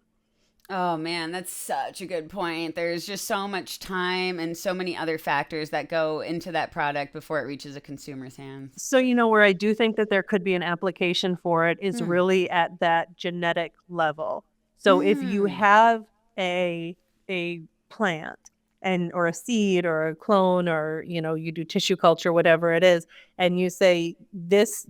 Oh man, that's such a good point. There's just so much time and so many other factors that go into that product before it reaches a consumer's hands. So, where I do think that there could be an application for it is Hmm. really at that genetic level. So if you Mm. have a plant and or a seed or a clone or you do tissue culture, whatever it is, and you say this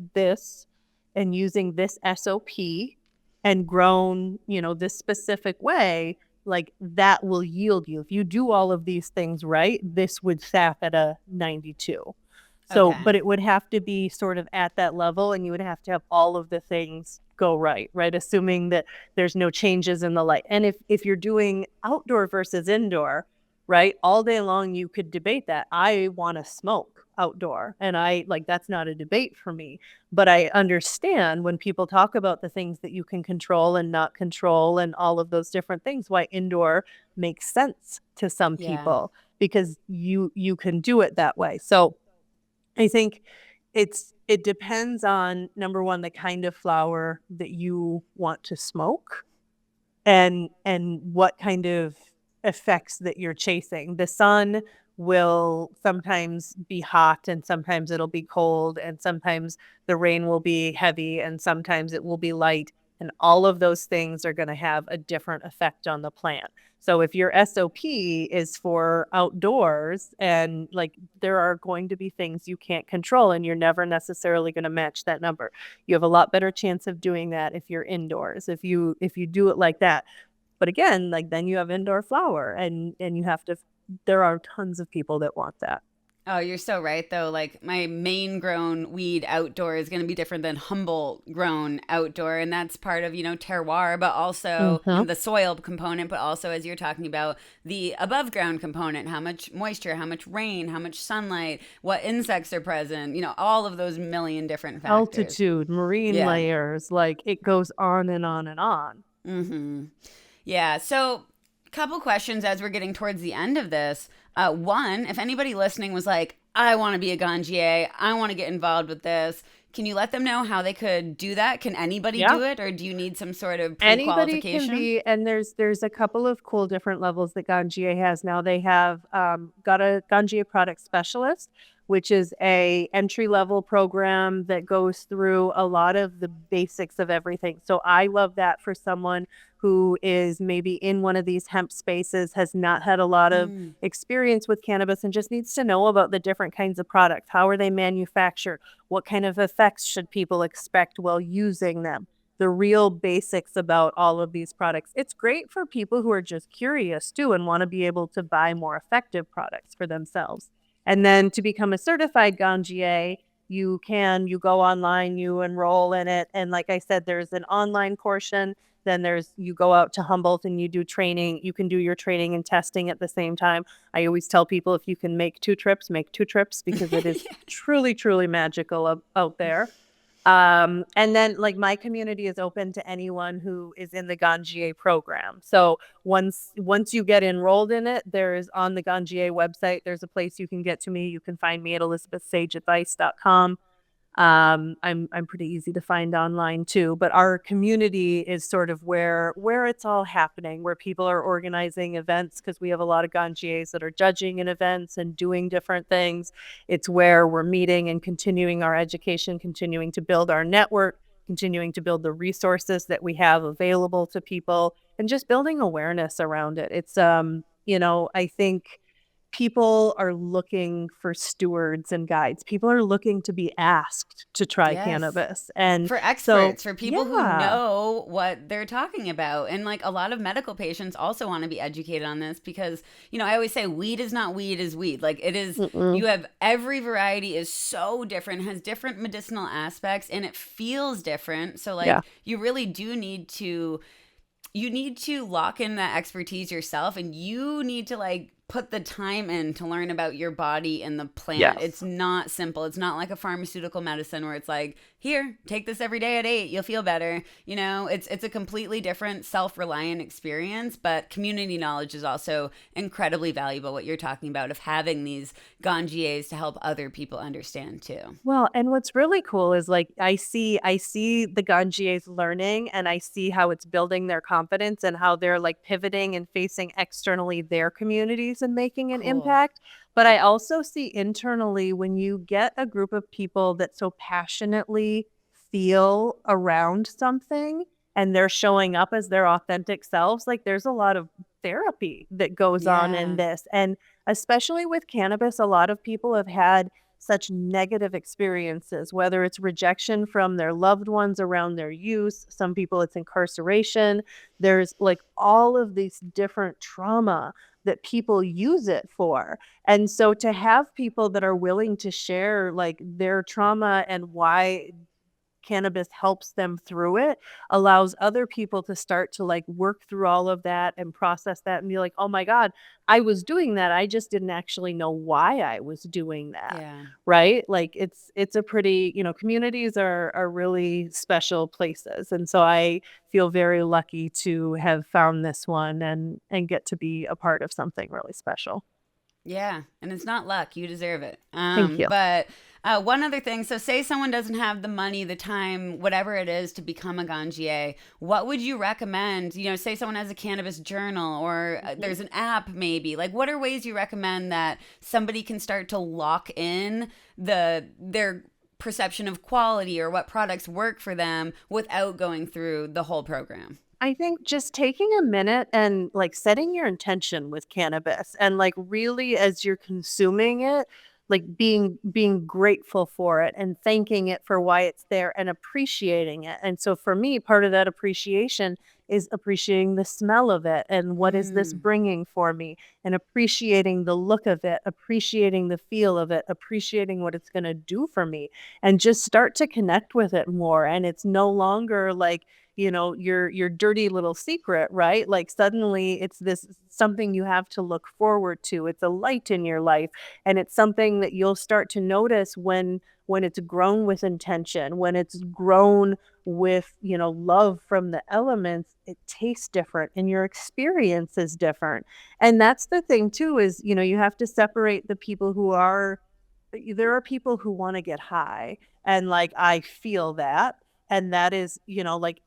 and using this SOP and grown, this specific way, like that will yield you. If you do all of these things right, this would sap at a 92. So, Okay. but it would have to be sort of at that level and you would have to have all of the things go right, right? Assuming that there's no changes in the light. And if you're doing outdoor versus indoor, right? All day long you could debate that. I want to smoke outdoor and I like that's not a debate for me, but I understand when people talk about the things that you can control and not control and all of those different things why indoor makes sense to some Yeah. people because you can do it that way. So I think it depends on number one, the kind of flower that you want to smoke and what kind of effects that you're chasing. The sun will sometimes be hot and sometimes it'll be cold and sometimes the rain will be heavy and sometimes it will be light and all of those things are going to have a different effect on the plant. So if your SOP is for outdoors and like there are going to be things you can't control and you're never necessarily going to match that number. You have a lot better chance of doing that if you're indoors. If you do it like that. But again, like then you have indoor flower and you have to there are tons of people that want that. Oh, you're so right, though. Like, my main grown weed outdoor is going to be different than Humboldt grown outdoor. And that's part of, terroir, but also, Mhm. the soil component, but also, as you're talking about, the above ground component, how much moisture, how much rain, how much sunlight, what insects are present, all of those million different factors. Altitude, marine Yeah. layers, like it goes on and on and on. Mm-hmm. Yeah. So, couple questions as we're getting towards the end of this. One, if anybody listening was like, I want to be a Ganjier, I want to get involved with this, can you let them know how they could do that? Can anybody Yeah. do it, or do you need some sort of Anybody can pre-qualification? be, and there's a couple of cool different levels that Ganjier has now. They have got a Ganjier product specialist, which is a entry level program that goes through a lot of the basics of everything. So I love that for someone who is maybe in one of these hemp spaces, has not had a lot of Mm, experience with cannabis and just needs to know about the different kinds of products. How are they manufactured? What kind of effects should people expect while using them? the real basics about all of these products. It's great for people who are just curious too and want to be able to buy more effective products for themselves. And then to become a certified Ganjier, you go online, you enroll in it. And like I said, there's an online portion. Then you go out to Humboldt and you do training. You can do your training and testing at the same time. I always tell people, if you can make 2 trips, make 2 trips, because it is truly, truly magical out there. And then like my community is open to anyone who is in the Ganjier program. So once you get enrolled in it, there's on the Ganjier website, there's a place you can get to me. You can find me at elizabethsageadvice.com. I'm pretty easy to find online too, but our community is sort of where it's all happening, where people are organizing events, because we have a lot of Ganjiers that are judging in events and doing different things. It's where we're meeting and continuing our education, continuing to build our network, continuing to build the resources that we have available to people, and just building awareness around it. It's I think people are looking for stewards and guides. People are looking to be asked to try cannabis. And for experts, for people who know what they're talking about. And like a lot of medical patients also want to be educated on this because, I always say weed is not weed is weed. Like it is, you have every variety is so different, has different medicinal aspects, and it feels different. So like you really do need to lock in that expertise yourself, and you need to like put the time in to learn about your body and the plant. Yes. It's not simple. It's not like a pharmaceutical medicine where it's like, here, take this every day at 8, you'll feel better. It's a completely different self-reliant experience, but community knowledge is also incredibly valuable, what you're talking about, of having these Ganjiers to help other people understand too. Well, and what's really cool is like I see the Ganjiers learning, and I see how it's building their confidence and how they're like pivoting and facing externally their communities and making an impact. But I also see internally, when you get a group of people that so passionately feel around something and they're showing up as their authentic selves, like there's a lot of therapy that goes on in this. And especially with cannabis, a lot of people have had such negative experiences, whether it's rejection from their loved ones around their use. Some people it's incarceration. There's like all of these different trauma that people use it for. And so to have people that are willing to share like their trauma and why cannabis helps them through it allows other people to start to like work through all of that and process that and be like, oh my God, I was doing that. I just didn't actually know why I was doing that. Yeah. Right. Like it's a pretty, communities are really special places. And so I feel very lucky to have found this one and get to be a part of something really special. Yeah. And it's not luck. You deserve it. Thank you. But one other thing. So say someone doesn't have the money, the time, whatever it is to become a Ganjier. What would you recommend? Say someone has a cannabis journal or there's an app maybe. Like what are ways you recommend that somebody can start to lock in their perception of quality or what products work for them without going through the whole program? I think just taking a minute and like setting your intention with cannabis and like really as you're consuming it, like being grateful for it and thanking it for why it's there and appreciating it. And so for me, part of that appreciation is appreciating the smell of it and what is this bringing for me, and appreciating the look of it, appreciating the feel of it, appreciating what it's going to do for me, and just start to connect with it more. And it's no longer like, your dirty little secret, right? Like suddenly it's this something you have to look forward to. It's a light in your life, and it's something that you'll start to notice when it's grown with intention, when it's grown with, love from the elements. It tastes different and your experience is different. And that's the thing too, is, you have to separate the people there are people who want to get high, and like, I feel that. And that is, like,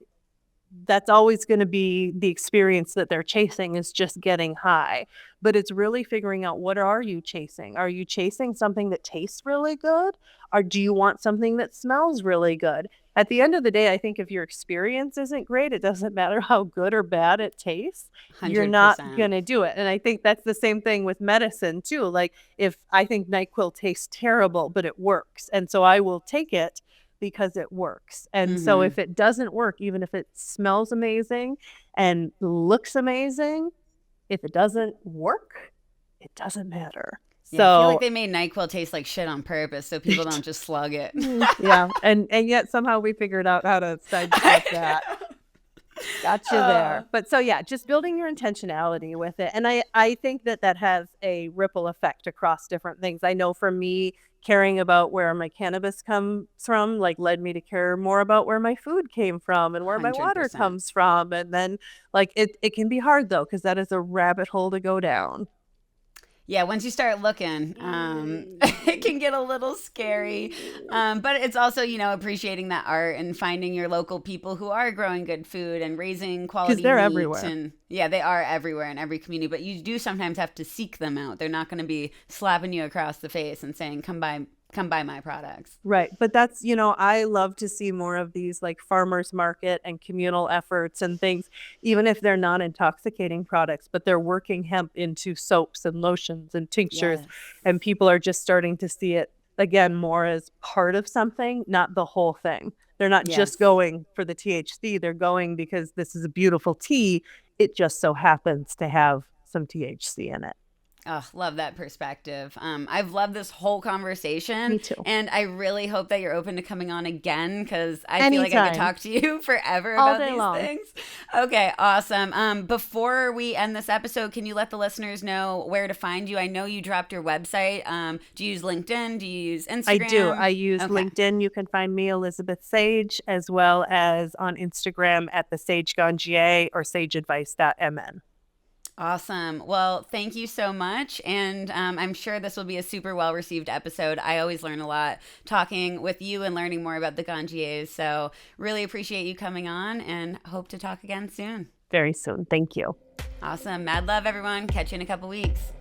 that's always going to be the experience that they're chasing, is just getting high. But it's really figuring out, what are you chasing? Are you chasing something that tastes really good? Or do you want something that smells really good? At the end of the day, I think if your experience isn't great, it doesn't matter how good or bad it tastes. 100%. You're not going to do it. And I think that's the same thing with medicine too. Like if I think NyQuil tastes terrible, but it works, and so I will take it. because it works. And so if it doesn't work, even if it smells amazing and looks amazing, if it doesn't work, it doesn't matter. Yeah, I feel like they made NyQuil taste like shit on purpose so people don't just slug it. Yeah, and yet somehow we figured out how to sidestep that. Gotcha there. But so yeah, just building your intentionality with it. And I think that has a ripple effect across different things. I know for me, caring about where my cannabis comes from, like led me to care more about where my food came from and where my water 100%. comes from. And then like it can be hard though, because that is a rabbit hole to go down. Yeah, once you start looking, it can get a little scary. But it's also, appreciating that art and finding your local people who are growing good food and raising quality meat. Because they're everywhere. And yeah, they are everywhere in every community. But you do sometimes have to seek them out. They're not going to be slapping you across the face and saying, come buy my products. Right. But that's, I love to see more of these like farmers market and communal efforts and things, even if they're not intoxicating products, but they're working hemp into soaps and lotions and tinctures. Yes. And people are just starting to see it again more as part of something, not the whole thing. They're not just going for the THC. They're going because this is a beautiful tea. It just so happens to have some THC in it. Oh, love that perspective. I've loved this whole conversation. Me too. And I really hope that you're open to coming on again because I feel like I could talk to you forever about these things. Okay, awesome. Before we end this episode, can you let the listeners know where to find you? I know you dropped your website. Do you use LinkedIn? Do you use Instagram? I do. I use LinkedIn. You can find me, Elizabeth Sage, as well as on Instagram at the Sage Ganjier or sageadvice.mn. Awesome. Well, thank you so much. And I'm sure this will be a super well-received episode. I always learn a lot talking with you and learning more about the Ganjiers. So really appreciate you coming on and hope to talk again soon. Very soon. Thank you. Awesome. Mad love, everyone. Catch you in a couple weeks.